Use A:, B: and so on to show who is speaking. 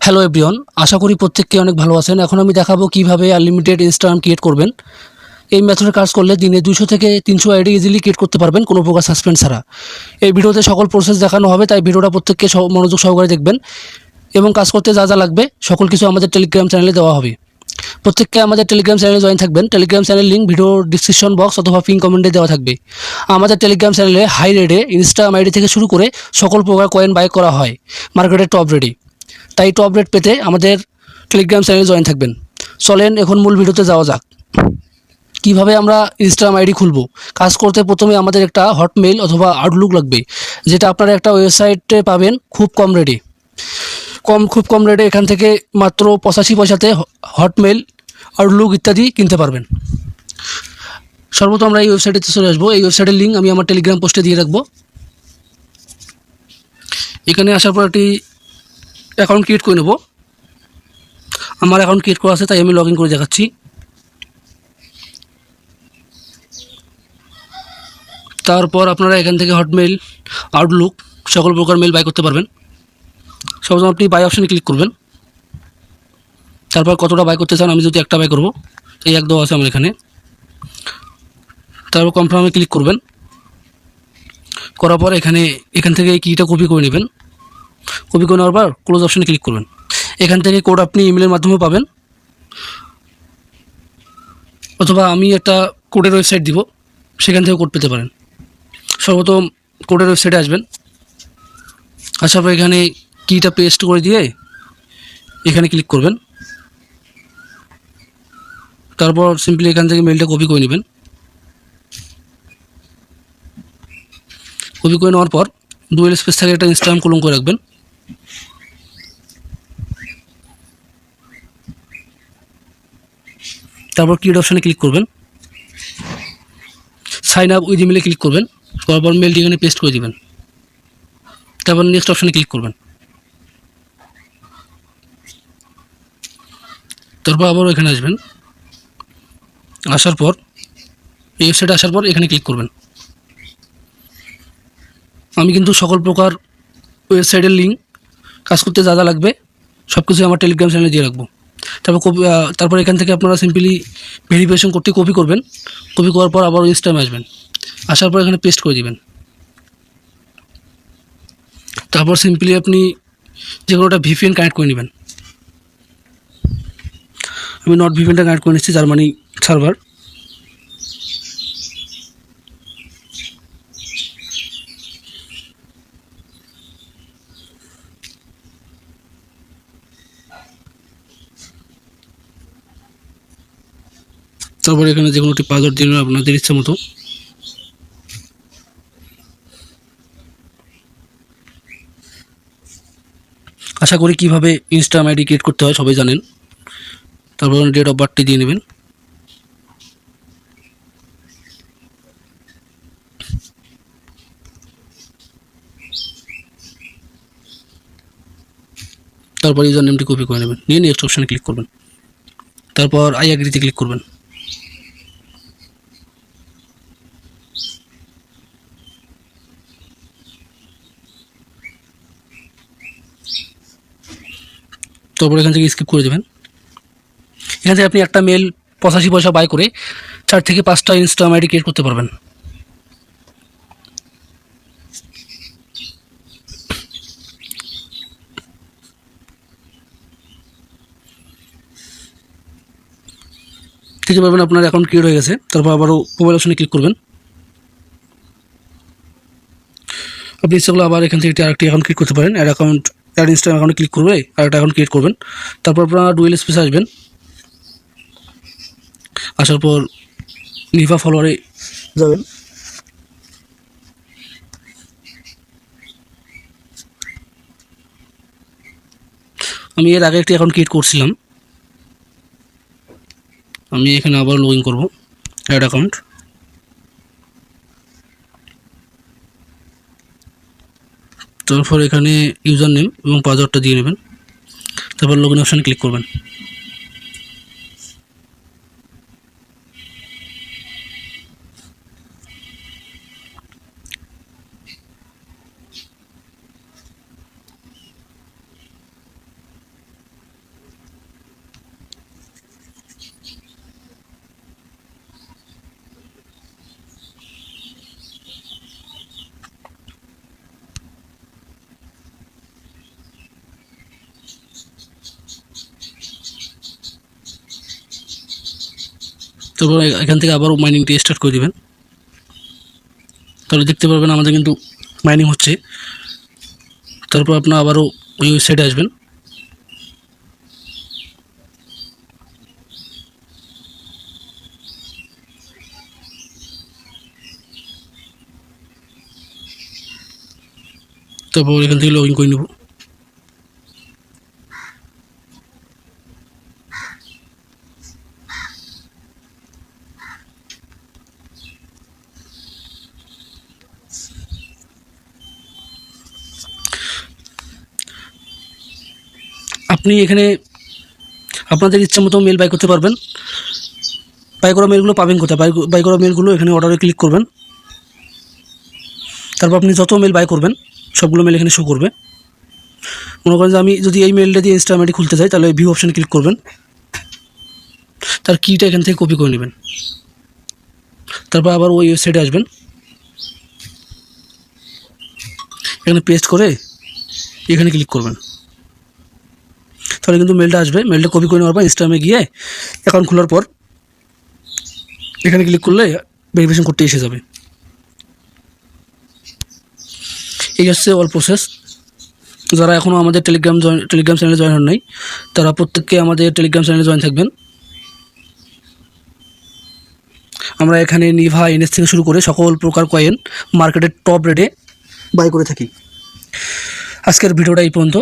A: Hello everyone, আশা করি প্রত্যেককে অনেক ভালো আছেন। এখন আমি দেখাবো কিভাবে আনলিমিটেড ইনস্টাগ্রাম ক্রিয়েট করবেন। এই মেথডের কাজ করলে দিনে 200 থেকে 300 আইডি ইজিলি ক্রিয়েট করতে পারবেন কোনো প্রকার সাসপেন্স ছাড়া। এই ভিডিওতে সকল প্রসেস দেখানো হবে, তাই ভিডিওটা প্রত্যেককে মনোযোগ সহকারে দেখবেন এবং কাজ করতে যা যা লাগবে সকল কিছু আমাদের টেলিগ্রাম চ্যানেলে দেওয়া হবে। প্রত্যেককে আমাদের টেলিগ্রাম চ্যানেলে জয়েন থাকবেন। Telegram channel link video description box অথবা পিন কমেন্টে দেওয়া থাকবে। আমাদের টেলিগ্রাম চ্যানেলে হাই রেটে ইনস্টাগ্রাম আইডি থেকে শুরু করে সকল প্রকার কয়েন বাই করা হয় মার্কেটের টপ রেটে। তাই টপ রেট পেতে আমাদের টেলিগ্রাম চ্যানেলে জয়েন থাকবেন। চলেন এখন মূল ভিডিওতে যাওয়া যাক। কিভাবে আমরা ইনস্টাগ্রাম আইডি খুলবো। কাজ করতে প্রথমে আমাদের একটা হটমেইল অথবা আউটলুক লাগবে, যেটা আপনারা একটা ওয়েবসাইটে পাবেন খুব কম রেটে। খুব কম রেটে এখান থেকে মাত্র 85 পয়সাতে হটমেইল, আউটলুক ইত্যাদি কিনতে পারবেন। সর্বপ্রথম আমরা এই ওয়েবসাইটে চলে আসবো। এই ওয়েবসাইটের লিঙ্ক আমি আমার টেলিগ্রাম পোস্টে দিয়ে রাখবো। এখানে আসার পর একটি অ্যাকাউন্ট ক্রিয়েট করে নেব। আমার অ্যাকাউন্ট ক্রিয়েট করা আছে, তাই আমি লগ ইন করে দেখাচ্ছি। তারপর আপনারা এখান থেকে হটমেইল, আউটলুক সকল প্রকার মেল বাই করতে পারবেন। সর্বপ্রথম আপনি বাই অপশানে ক্লিক করবেন। তারপর কতটা বাই করতে চান, আমি যদি একটা বাই করব, এই এক দেওয়া আছে আমার এখানে। তারপর কনফার্মে ক্লিক করবেন। করার পর এখান থেকে এই কিটা কপি করে নেবেন। কপি করে নেওয়ার পর ক্লোজ অপশানে ক্লিক করবেন। এখান থেকে কোড আপনি ইমেলের মাধ্যমে পাবেন, অথবা আমি একটা কোডের ওয়েবসাইট দিব, সেখান থেকেও কোড পেতে পারেন। সর্বপ্রথম কোডের ওয়েবসাইটে আসবেন। আসার পর এখানে কিটা পেস্ট করে দিয়ে এখানে ক্লিক করবেন। তারপর সিম্পলি এখান থেকে মেলটা কপি করে নেবেন। কপি করে নেওয়ার পর ডুয়েল স্পেস থেকে একটা ইনস্টাগ্রাম কলম করে রাখবেন। তারপর ক্রিয়েট অপশানে ক্লিক করবেন। সাইন আপ উইথ ইমেলে ক্লিক করবেন। করার পর মেলটি এখানে পেস্ট করে দেবেন। তারপর নেক্সট অপশানে ক্লিক করবেন। তারপর আবার এখানে আসবেন। আসার পর এই ওয়েবসাইটে আসার পর এখানে ক্লিক করবেন। আমি কিন্তু সকল প্রকার ওয়েবসাইটের লিঙ্ক, কাজ করতে যা যা লাগবে সব কিছু আমার টেলিগ্রাম চ্যানেলে দিয়ে রাখবো। তারপর এখান থেকে আপনারা সিম্পলি ভেরিফিকেশন করতে কপি করবেন। কপি করার পর আবার ইনস্টাগ্রামে আসবেন। আসার পর এখানে পেস্ট করে দিবেন। তারপর সিম্পলি আপনি যে কোনো একটা ভিপিএন কানেক্ট করে নেবেন। আমি নট ভিপিএনটা কানেক্ট করে নিচ্ছি, জার্মানি সার্ভার। তারপর এখানে যে কোনো একটি পাসওয়ার্ড দিয়ে নেবেন আপনাদের ইচ্ছা মতো। আশা করি কীভাবে ইনস্টাগ্রাম আইডি ক্রিয়েট করতে হয় সবাই জানেন। তারপর ডেট অফ বার্থটি দিয়ে নেবেন। তারপর ইউজার নেমটি কপি করে নেবেন, নিয়ে নেক্সট অপশানে ক্লিক করবেন। তারপর আই অ্যাগ্রিতে ক্লিক করবেন। তারপর এখান থেকে স্কিপ করে দেবেন। এখান থেকে আপনি একটা মেল 85 পয়সা বাই করে 4 থেকে 5টা ইনস্টাগ্রাম আইডি ক্রিয়েট করতে পারবেন। দেখতে পারবেন আপনার অ্যাকাউন্ট ক্রিয়েট হয়ে গেছে। তারপর আবারও মোবাইল অপশনে ক্লিক করবেন। আপনি ইচ্ছাগুলো আবার এখান থেকে আরেকটি অ্যাকাউন্ট ক্রিয়েট করতে পারেন। অ্যাড ইনস্টাগ্রাম অ্যাকাউন্টে ক্লিক করবে, আরেকটা অ্যাকাউন্ট ক্রিয়েট করবেন। তারপর আপনারা ডুয়েল স্পেসে আসবেন। আসার পর লিভা ফলোয়ারে যাবেন। আমি এর আগে একটি অ্যাকাউন্ট ক্রিয়েট করছিলাম, আমি এখানে আবার লগ ইন করবো। অ্যাড অ্যাকাউন্ট, তারপর এখানে ইউজার নেম এবং পাসওয়ার্ডটা দিয়ে নেবেন। তারপর লগ ইন অপশানে ক্লিক করবেন। তারপর এখান থেকে আবারও মাইনিংটি স্টার্ট করে দেবেন। তাহলে দেখতে পারবেন আমাদের কিন্তু মাইনিং হচ্ছে। তারপর আপনার আবারও ওই ওয়েবসাইটে আসবেন। তারপর এখান থেকে লগ ইন করে নেব। আপনি এখানে আপনাদের ইচ্ছা মতো মেল বাই করতে পারবেন। বাই করা মেলগুলো পাবেন কোথায়? বাই করা মেলগুলো এখানে অর্ডারে ক্লিক করবেন। তারপর আপনি যত মেল বাই করবেন সবগুলো মেল এখানে শো করবে। মনে করেন যে আমি যদি এই মেলটা দিয়ে ইনস্টাগ্রাম আইডি খুলতে চাই, তাহলে ভিউ অপশানে ক্লিক করবেন। তার কিটা এখান থেকে কপি করে নেবেন। তারপর আবার ওই ওয়েবসাইটে আসবেন, এখানে পেস্ট করে এখানে ক্লিক করবেন। তাহলে কিন্তু মেলটা আসবে। মেলটা কপি করে নেওয়ার পর ইনস্টাগ্রামে গিয়ে অ্যাকাউন্ট খোলার পর এখানে ক্লিক করলে ভেরিফিকেশন করতে এসে যাবে। এই হচ্ছে অল প্রসেস। যারা এখনও আমাদের টেলিগ্রাম চ্যানেলে জয়েন হন নাই, তারা প্রত্যেককে আমাদের টেলিগ্রাম চ্যানেলে জয়েন থাকবেন। আমরা এখানে নিভা এনএস থেকে শুরু করে সকল প্রকার কয়েন মার্কেটের টপ রেটে বাই করে থাকি। আজকের ভিডিওটা এই পর্যন্ত।